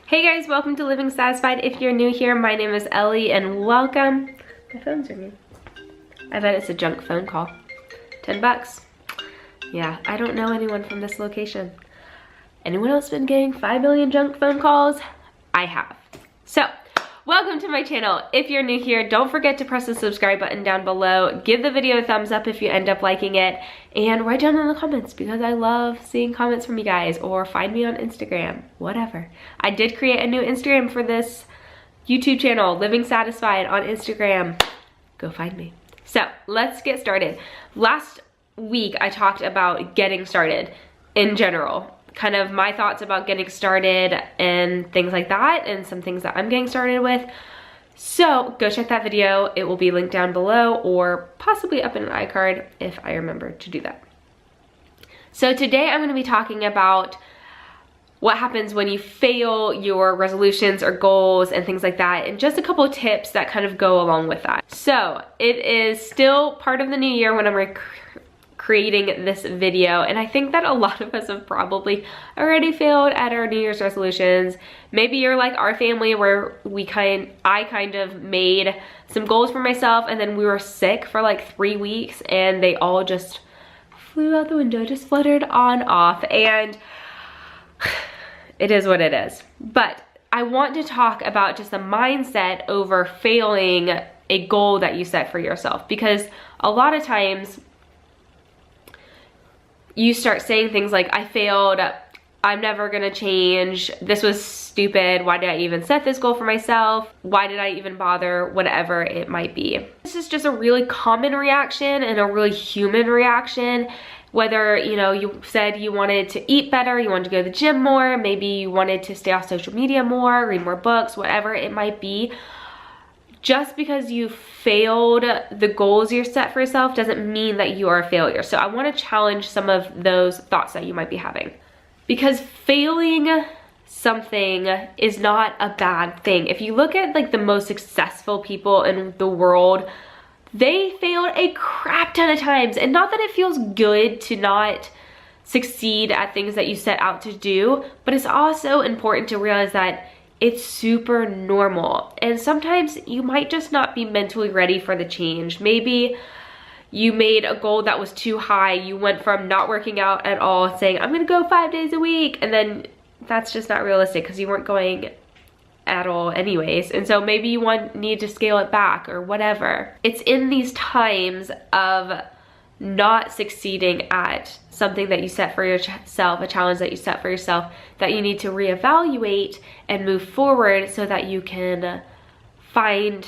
Hey guys, welcome to Living Satisfied. If you're new here, my name is Ellie and welcome. My phone's ringing. I bet it's a junk phone call. 10 bucks. Yeah, I don't know anyone from this location. Anyone else been getting 5 million junk phone calls? I have. So, welcome to my channel. If you're new here, don't forget to press the subscribe button down below. Give the video a thumbs up if you end up liking it. And write down in the comments because I love seeing comments from you guys. Or find me on Instagram, whatever. I did create a new Instagram for this YouTube channel, Living Satisfied on Instagram. Go find me. So, let's get started. Last week, I talked about getting started in general. Kind of my thoughts about getting started and things like that, and some things that I'm getting started with. So go check that video. It will be linked down below or possibly up in an iCard if I remember to do that. So today I'm going to be talking about what happens when you fail your resolutions or goals and things like that, and just a couple of tips that kind of go along with that. So it is still part of the new year when I'm creating this video, and I think that a lot of us have probably already failed at our New Year's resolutions. Maybe you're like our family where I kind of made some goals for myself and then we were sick for like 3 weeks and they all just flew out the window, just fluttered on off, and it is what it is. But I want to talk about just the mindset over failing a goal that you set for yourself, because a lot of times you start saying things like, I failed, I'm never gonna change, this was stupid, why did I even set this goal for myself, why did I even bother, whatever it might be. This is just a really common reaction and a really human reaction. Whether, you know, you said you wanted to eat better, you wanted to go to the gym more, maybe you wanted to stay off social media more, read more books, whatever it might be. Just because you failed the goals you set for yourself doesn't mean that you are a failure. So I want to challenge some of those thoughts that you might be having. Because failing something is not a bad thing. If you look at like the most successful people in the world, they failed a crap ton of times. And not that it feels good to not succeed at things that you set out to do, but it's also important to realize that it's super normal. And sometimes you might just not be mentally ready for the change. Maybe you made a goal that was too high. You went from not working out at all, saying, I'm gonna go 5 days a week. And then that's just not realistic because you weren't going at all anyways. And so maybe you need to scale it back or whatever. It's in these times of not succeeding at something that you set for yourself, a challenge that you set for yourself, that you need to reevaluate and move forward so that you can find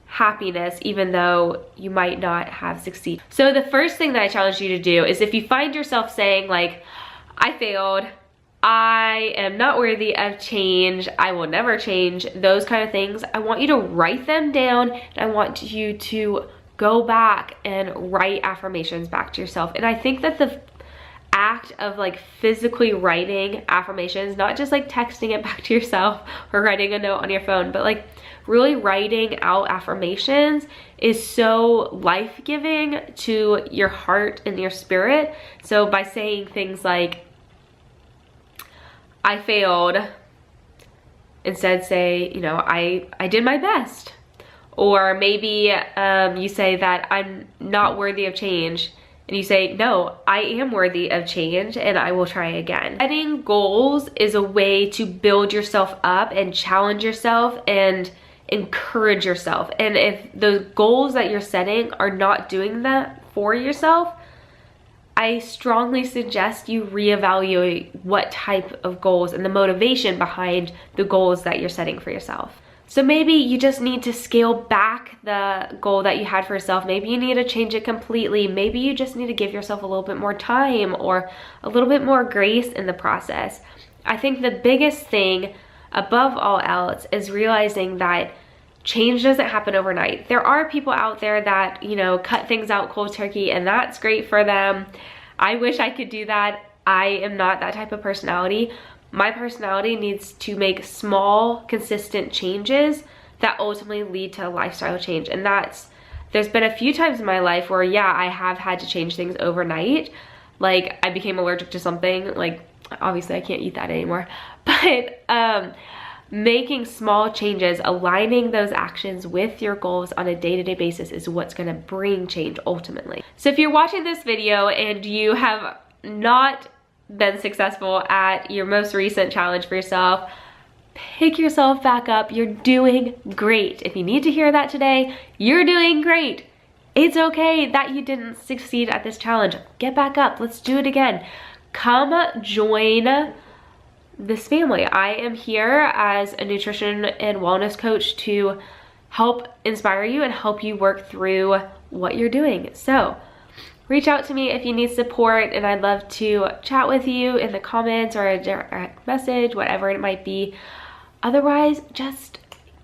happiness even though you might not have succeeded. So the first thing that I challenge you to do is, if you find yourself saying like, I failed, I am not worthy of change, I will never change, those kind of things, I want you to write them down, and I want you to go back and write affirmations back to yourself. And I think that the act of like physically writing affirmations, not just like texting it back to yourself or writing a note on your phone, but like really writing out affirmations is so life-giving to your heart and your spirit. So by saying things like, I failed, instead say, you know, I did my best. Or maybe you say that I'm not worthy of change, and you say, no, I am worthy of change and I will try again. Setting goals is a way to build yourself up and challenge yourself and encourage yourself. And if the goals that you're setting are not doing that for yourself, I strongly suggest you reevaluate what type of goals and the motivation behind the goals that you're setting for yourself. So maybe you just need to scale back the goal that you had for yourself. Maybe you need to change it completely. Maybe you just need to give yourself a little bit more time or a little bit more grace in the process. I think the biggest thing above all else is realizing that change doesn't happen overnight. There are people out there that, you know, cut things out cold turkey, and that's great for them. I wish I could do that. I am not that type of personality. My personality needs to make small, consistent changes that ultimately lead to a lifestyle change. And there's been a few times in my life where, yeah, I have had to change things overnight. Like, I became allergic to something, like, obviously I can't eat that anymore. But making small changes, aligning those actions with your goals on a day-to-day basis is what's gonna bring change ultimately. So if you're watching this video and you have not been successful at your most recent challenge for yourself, pick yourself back up. You're doing great. If you need to hear that today, you're doing great. It's okay that you didn't succeed at this challenge. Get back up. Let's do it again. Come join this family. I am here as a nutrition and wellness coach to help inspire you and help you work through what you're doing. So reach out to me if you need support, and I'd love to chat with you in the comments or a direct message, whatever it might be. Otherwise, just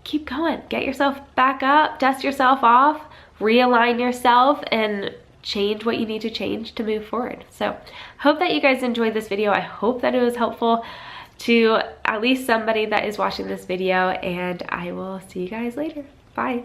keep going. Get yourself back up, dust yourself off, realign yourself, and change what you need to change to move forward. So hope that you guys enjoyed this video. I hope that it was helpful to at least somebody that is watching this video, and I will see you guys later. Bye.